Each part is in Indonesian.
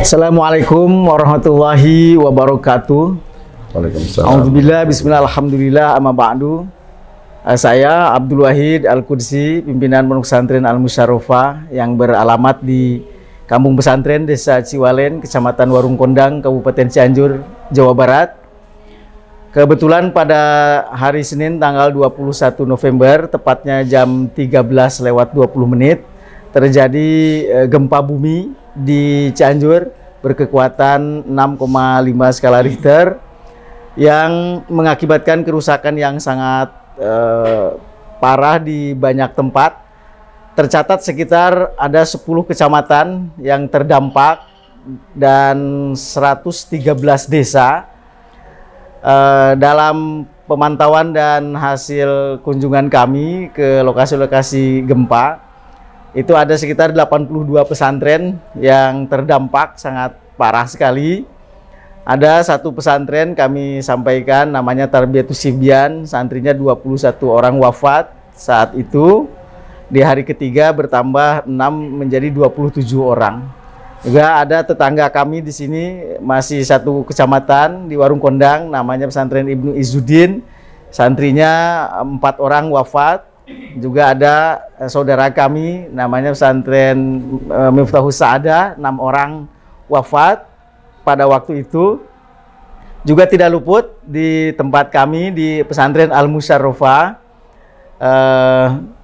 Assalamualaikum warahmatullahi wabarakatuh. Waalaikumsalam. Alhamdulillah, bismillah, alhamdulillah, amma ba'du. Saya Abdul Wahid Al-Qudsi, pimpinan Pondok Pesantren Al-Musyarrafah yang beralamat di Kampung Pesantren Desa Ciwalen, Kecamatan Warung Kondang, Kabupaten Cianjur, Jawa Barat. Kebetulan pada hari Senin tanggal 21 November, tepatnya jam 13:20, terjadi gempa bumi di Cianjur berkekuatan 6,5 skala Richter yang mengakibatkan kerusakan yang sangat parah di banyak tempat. Tercatat sekitar ada 10 kecamatan yang terdampak dan 113 desa. Dalam pemantauan dan hasil kunjungan kami ke lokasi-lokasi gempa, itu ada sekitar 82 pesantren yang terdampak sangat parah sekali. Ada satu pesantren kami sampaikan namanya Tarbiyatus Sibyan, santrinya 21 orang wafat saat itu. Di hari ketiga bertambah 6 menjadi 27 orang. Juga ada tetangga kami di sini masih satu kecamatan di Warung Kondang namanya Pesantren Ibnu Izzuddin, santrinya 4 orang wafat. Juga ada saudara kami namanya Pesantren Miftahus Sa'adah, 6 orang wafat pada waktu itu. Juga tidak luput di tempat kami di Pesantren Al-Musyarrafah,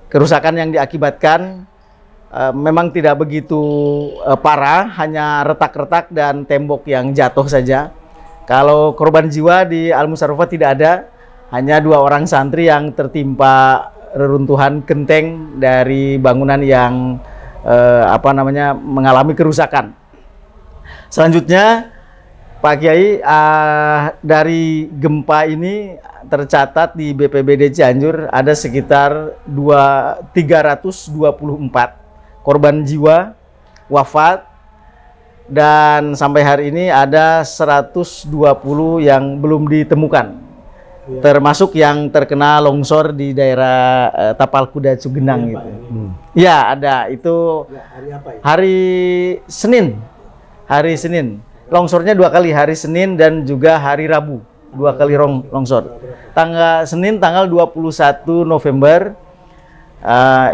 kerusakan yang diakibatkan memang tidak begitu parah, hanya retak-retak dan tembok yang jatuh saja. Kalau korban jiwa di Al-Musyarrafah tidak ada, hanya 2 orang santri yang tertimpa reruntuhan genteng dari bangunan yang mengalami kerusakan. Selanjutnya Pak Kiai, dari gempa ini tercatat di BPBD Cianjur ada sekitar 324 korban jiwa wafat, dan sampai hari ini ada 120 yang belum ditemukan, termasuk yang terkena longsor di daerah Tapal Kuda Cugenang gitu. Ya, ada itu hari Senin. Hari Senin. Longsornya 2 kali, hari Senin dan juga hari Rabu. 2 kali longsor. Senin tanggal 21 November.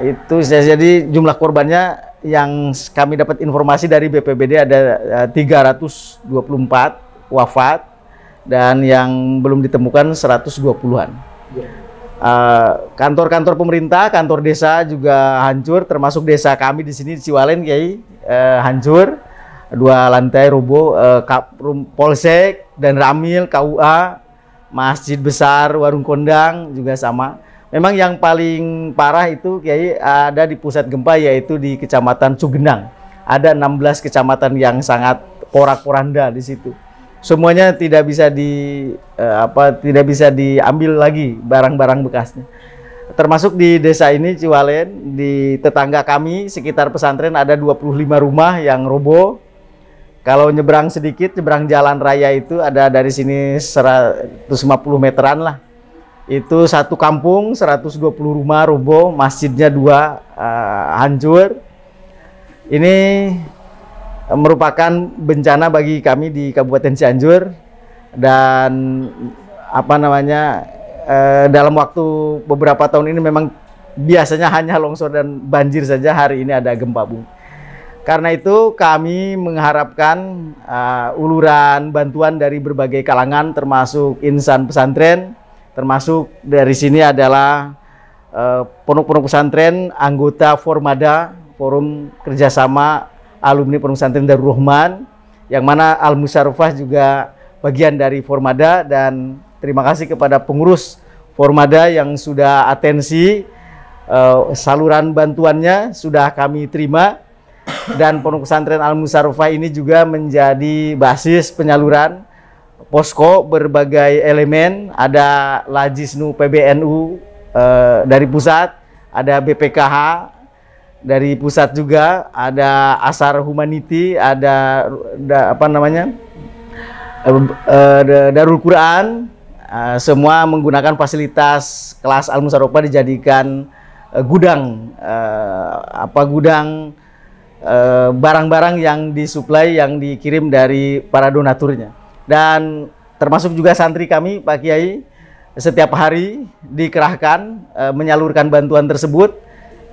Itu jadi jumlah korbannya yang kami dapat informasi dari BPBD ada 324 wafat dan yang belum ditemukan 120-an. Kantor-kantor pemerintah, kantor desa juga hancur, termasuk desa kami di sini di Ciwalen, Kiai, hancur. 2 lantai roboh, Polsek dan Ramil, KUA, Masjid Besar Warung Kondang juga sama. Memang yang paling parah itu Kiai ada di pusat gempa, yaitu di Kecamatan Cugenang. Ada 16 kecamatan yang sangat porak-poranda di situ. Semuanya tidak bisa diambil lagi barang-barang bekasnya. Termasuk di desa ini Ciwalen, di tetangga kami sekitar pesantren ada 25 rumah yang roboh. Kalau nyebrang sedikit, nyebrang jalan raya itu ada dari sini 150 meteran lah. Itu satu kampung, 120 rumah roboh, masjidnya 2 hancur. Ini merupakan bencana bagi kami di Kabupaten Cianjur, dan dalam waktu beberapa tahun ini memang biasanya hanya longsor dan banjir saja, hari ini ada gempa bumi. Karena itu kami mengharapkan uluran bantuan dari berbagai kalangan, termasuk insan pesantren, termasuk dari sini adalah pondok-pondok pesantren, anggota Formada, Forum Kerjasama Alumni Pondok Pesantren Darul Rahman, yang mana Al-Musyarrafah juga bagian dari Formada, dan terima kasih kepada pengurus Formada yang sudah atensi, saluran bantuannya sudah kami terima. Dan Pondok Pesantren Al-Musyarrafah ini juga menjadi basis penyaluran posko berbagai elemen. Ada Lajisnu PBNU dari pusat, ada BPKH dari pusat juga, ada Asar Humanity, ada Darul Quran. Semua menggunakan fasilitas kelas Al-Musyarrafah dijadikan gudang barang-barang yang disuplai, yang dikirim dari para donaturnya. Dan termasuk juga santri kami, Pak Kiai, setiap hari dikerahkan menyalurkan bantuan tersebut.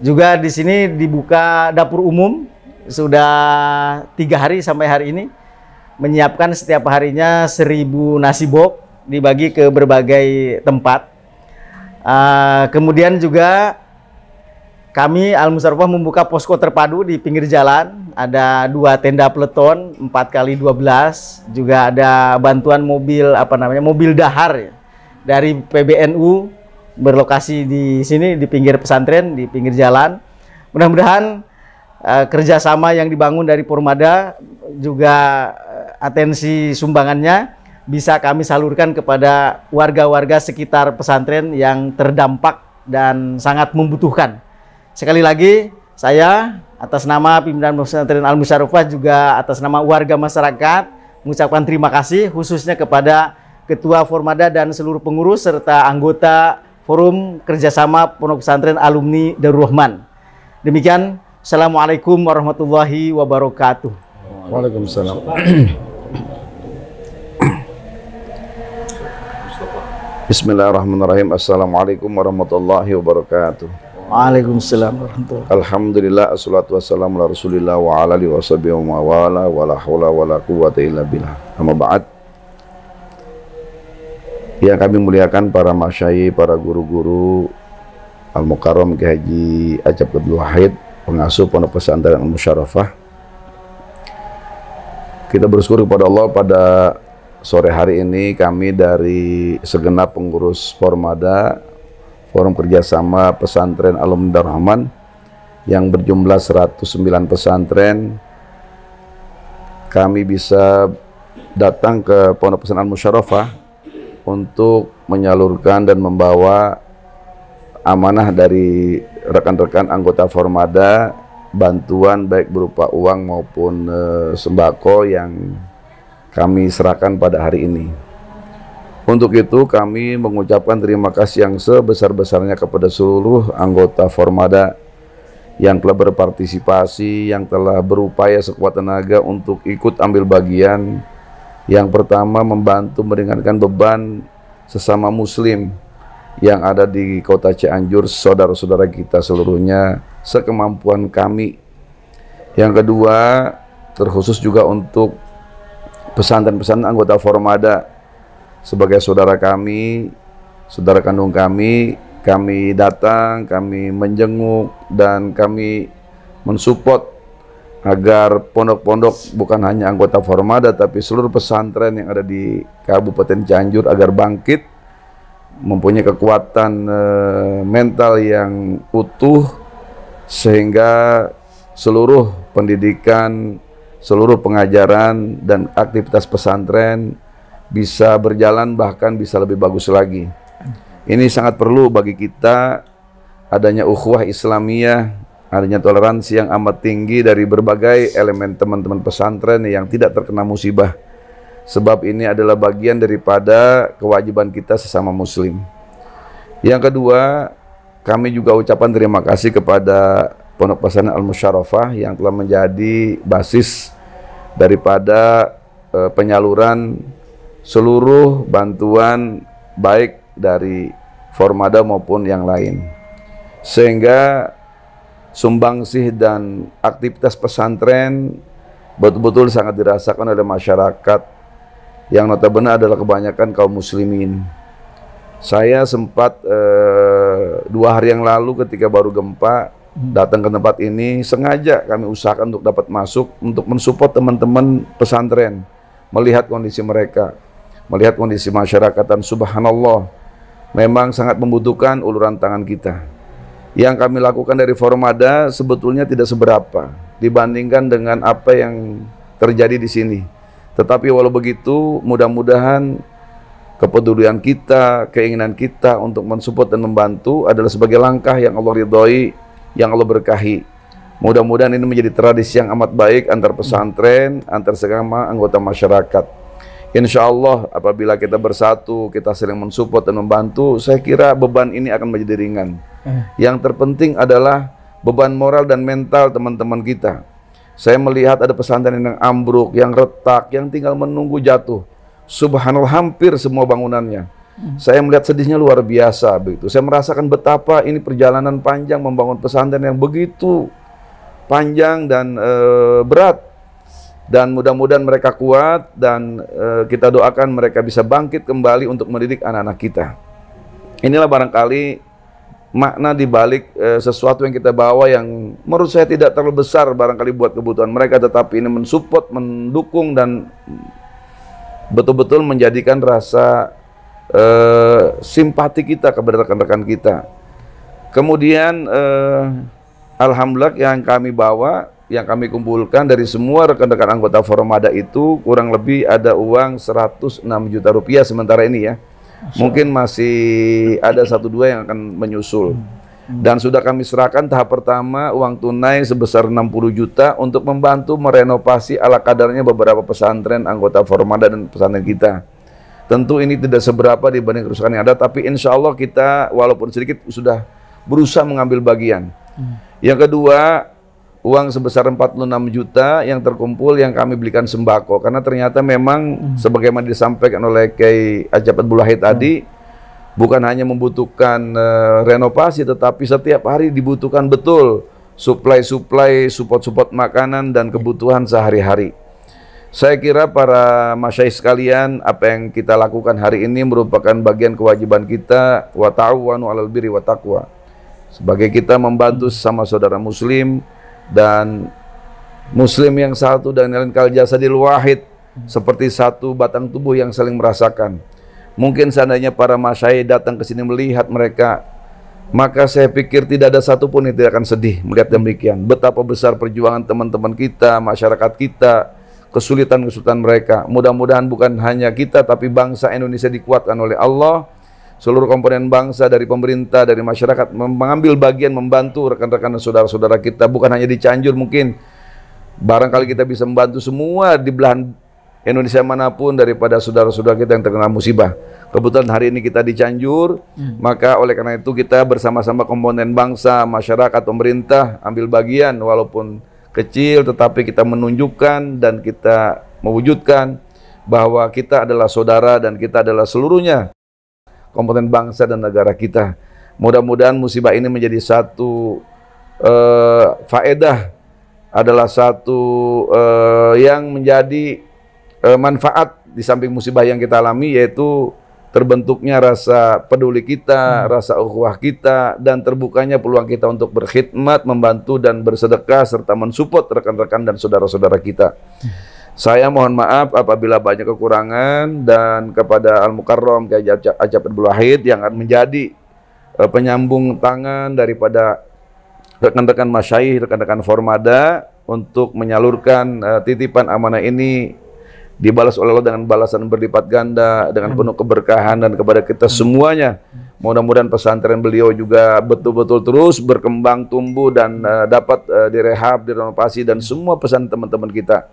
Juga di sini dibuka dapur umum sudah 3 hari sampai hari ini, menyiapkan setiap harinya 1000 nasi box dibagi ke berbagai tempat. Kemudian juga kami Al-Musarrafah membuka posko terpadu di pinggir jalan, ada 2 tenda peleton 4x12, juga ada bantuan mobil mobil dahar ya, dari PBNU berlokasi di sini di pinggir pesantren, di pinggir jalan. Mudah-mudahan kerjasama yang dibangun dari Pormada juga atensi sumbangannya bisa kami salurkan kepada warga-warga sekitar pesantren yang terdampak dan sangat membutuhkan. Sekali lagi, saya atas nama pimpinan pesantren Al-Musarrafah juga atas nama warga masyarakat mengucapkan terima kasih khususnya kepada Ketua Pormada dan seluruh pengurus serta anggota Forum Kerjasama Pondok Pesantren Alumni Darul Rahman. Demikian, Assalamualaikum warahmatullahi wabarakatuh. Waalaikumsalam. Bismillahirrahmanirrahim. Assalamualaikum warahmatullahi wabarakatuh. Waalaikumsalam warahmatullahi wabarakatuh. Alhamdulillah, assalatu wassalamu ala rasulillah wa ala alihi wa sahbihi wa mawala wa la hawla wa la quwwata illa billah. Amma ba'd. Yang kami muliakan para masyayikh, para guru-guru Al-Mukarram Kiai Haji Acep Abdul Wahid, pengasuh Pondok Pesantren Al-Musarrafah. Kita bersyukur kepada Allah pada sore hari ini kami dari segenap pengurus Pormada Forum Kerjasama Pesantren Alumni Darul Rahman yang berjumlah 109 pesantren, kami bisa datang ke Pondok Pesantren Al-Musarrafah untuk menyalurkan dan membawa amanah dari rekan-rekan anggota Pormada, bantuan baik berupa uang maupun sembako yang kami serahkan pada hari ini. Untuk itu kami mengucapkan terima kasih yang sebesar-besarnya kepada seluruh anggota Pormada yang telah berpartisipasi, yang telah berupaya sekuat tenaga untuk ikut ambil bagian. Yang pertama, membantu meringankan beban sesama muslim yang ada di kota Cianjur, saudara-saudara kita seluruhnya, sekemampuan kami. Yang kedua, terkhusus juga untuk pesantren-pesantren anggota Pormada. Sebagai saudara kami, saudara kandung kami datang, kami menjenguk, dan kami mensupport agar pondok-pondok bukan hanya anggota Pormada, tapi seluruh pesantren yang ada di Kabupaten Cianjur agar bangkit, mempunyai kekuatan mental yang utuh, sehingga seluruh pendidikan, seluruh pengajaran, dan aktivitas pesantren bisa berjalan, bahkan bisa lebih bagus lagi. Ini sangat perlu bagi kita adanya ukhuwah Islamiyah, adanya toleransi yang amat tinggi dari berbagai elemen teman-teman pesantren yang tidak terkena musibah. Sebab ini adalah bagian daripada kewajiban kita sesama muslim. Yang kedua, kami juga ucapan terima kasih kepada Pondok Pesantren Al-Musarrafah yang telah menjadi basis daripada penyaluran seluruh bantuan baik dari Pormada maupun yang lain, sehingga sumbangsih dan aktivitas pesantren betul-betul sangat dirasakan oleh masyarakat yang notabene adalah kebanyakan kaum muslimin. Saya sempat 2 hari yang lalu ketika baru gempa datang ke tempat ini, sengaja kami usahakan untuk dapat masuk untuk mensupport teman-teman pesantren, melihat kondisi mereka, melihat kondisi masyarakat, dan subhanallah memang sangat membutuhkan uluran tangan kita. Yang kami lakukan dari Pormada sebetulnya tidak seberapa dibandingkan dengan apa yang terjadi di sini. Tetapi walau begitu, mudah-mudahan kepedulian kita, keinginan kita untuk mensupport dan membantu adalah sebagai langkah yang Allah ridhoi, yang Allah berkahi. Mudah-mudahan ini menjadi tradisi yang amat baik antar pesantren, antar sesama anggota masyarakat. Insya Allah apabila kita bersatu, kita saling mensupport dan membantu, saya kira beban ini akan menjadi ringan. Yang terpenting adalah beban moral dan mental teman-teman kita. Saya melihat ada pesantren yang ambruk, yang retak, yang tinggal menunggu jatuh. Subhanallah, hampir semua bangunannya. Saya melihat sedihnya luar biasa begitu. Saya merasakan betapa ini perjalanan panjang membangun pesantren yang begitu panjang dan berat. Dan mudah-mudahan mereka kuat dan kita doakan mereka bisa bangkit kembali untuk mendidik anak-anak kita. Inilah barangkali makna di balik sesuatu yang kita bawa yang menurut saya tidak terlalu besar barangkali buat kebutuhan mereka, tetapi ini mensupport, mendukung dan betul-betul menjadikan rasa simpati kita kepada rekan-rekan kita. Kemudian alhamdulillah yang kami bawa, yang kami kumpulkan dari semua rekan-rekan anggota Foromada itu kurang lebih ada uang 106 juta rupiah sementara ini ya. Mungkin masih ada 1-2 yang akan menyusul. Dan sudah kami serahkan tahap pertama uang tunai sebesar 60 juta untuk membantu merenovasi ala kadarnya beberapa pesantren anggota Foromada dan pesantren kita. Tentu ini tidak seberapa dibanding kerusakan yang ada, tapi insya Allah kita walaupun sedikit sudah berusaha mengambil bagian. Yang kedua, uang sebesar 46 juta yang terkumpul yang kami belikan sembako, karena ternyata memang sebagaimana disampaikan oleh Kiai Ajab Abdul Wahid tadi, bukan hanya membutuhkan renovasi, tetapi setiap hari dibutuhkan betul supply support makanan dan kebutuhan sehari-hari. Saya kira para masyayikh sekalian, apa yang kita lakukan hari ini merupakan bagian kewajiban kita, wa ta'awanu 'alal birri wa taqwa. Sebagai kita membantu sesama saudara muslim, dan muslim yang satu dan lain kal jasadil wahid, seperti satu batang tubuh yang saling merasakan. Mungkin seandainya para masyayikh datang ke sini melihat mereka, maka saya pikir tidak ada satupun yang tidak akan sedih melihat demikian. Betapa besar perjuangan teman-teman kita, masyarakat kita, kesulitan-kesulitan mereka. Mudah-mudahan bukan hanya kita, tapi bangsa Indonesia dikuatkan oleh Allah. Seluruh komponen bangsa, dari pemerintah, dari masyarakat, mengambil bagian membantu rekan-rekan dan saudara-saudara kita. Bukan hanya di Cianjur, mungkin barangkali kita bisa membantu semua di belahan Indonesia manapun daripada saudara-saudara kita yang terkena musibah. Kebetulan hari ini kita di Cianjur, maka oleh karena itu kita bersama-sama komponen bangsa, masyarakat, pemerintah ambil bagian walaupun kecil, tetapi kita menunjukkan dan kita mewujudkan bahwa kita adalah saudara dan kita adalah seluruhnya komponen bangsa dan negara kita. Mudah-mudahan musibah ini menjadi satu faedah, adalah satu yang menjadi manfaat di samping musibah yang kita alami, yaitu terbentuknya rasa peduli kita, rasa ukhuwah kita, dan terbukanya peluang kita untuk berkhidmat, membantu dan bersedekah serta mensupport rekan-rekan dan saudara-saudara kita. Saya mohon maaf apabila banyak kekurangan, dan kepada Al-Mukarram Kiai Ajab Abdul Wahid yang akan menjadi penyambung tangan daripada rekan-rekan masyayikh, rekan-rekan Formada untuk menyalurkan titipan amanah ini, dibalas oleh Allah dengan balasan berlipat ganda, dengan penuh keberkahan, dan kepada kita semuanya. Mudah-mudahan pesantren beliau juga betul-betul terus berkembang, tumbuh, dan dapat direhab, direnovasi, dan semua pesan teman-teman kita.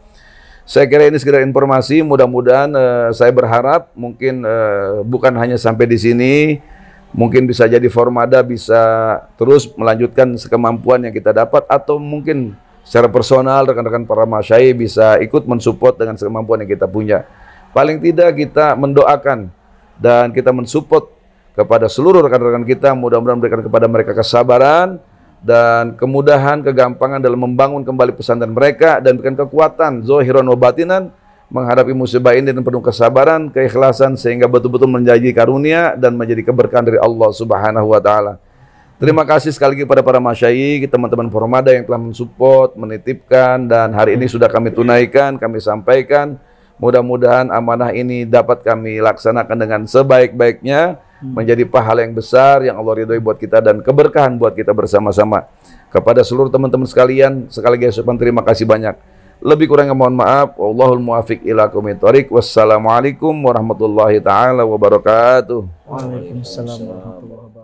Saya kira ini sekedar informasi. Mudah-mudahan saya berharap mungkin bukan hanya sampai di sini, mungkin bisa jadi Formada bisa terus melanjutkan sekemampuan yang kita dapat, atau mungkin secara personal rekan-rekan para masyayikh bisa ikut mensupport dengan kemampuan yang kita punya. Paling tidak kita mendoakan dan kita mensupport kepada seluruh rekan-rekan kita, mudah-mudahan memberikan kepada mereka kesabaran dan kemudahan, kegampangan dalam membangun kembali pesantren mereka, dan berikan kekuatan zahiran wa batinan menghadapi musibah ini dengan penuh kesabaran, keikhlasan, sehingga betul-betul menjadi karunia dan menjadi keberkahan dari Allah Subhanahu wa taala. Terima kasih sekali lagi kepada para masyayikh, teman-teman Formada yang telah mensupport, menitipkan, dan hari ini sudah kami tunaikan, kami sampaikan. Mudah-mudahan amanah ini dapat kami laksanakan dengan sebaik-baiknya, menjadi pahala yang besar yang Allah ridhoi buat kita dan keberkahan buat kita bersama-sama. Kepada seluruh teman-teman sekalian, sekali lagi saya terima kasih banyak. Lebih kurangnya mohon maaf. Wallahul muwaffiq ila aqwamit thoriq. Wassalamualaikum warahmatullahi taala wabarakatuh. Waalaikumsalam warahmatullahi wabarakatuh.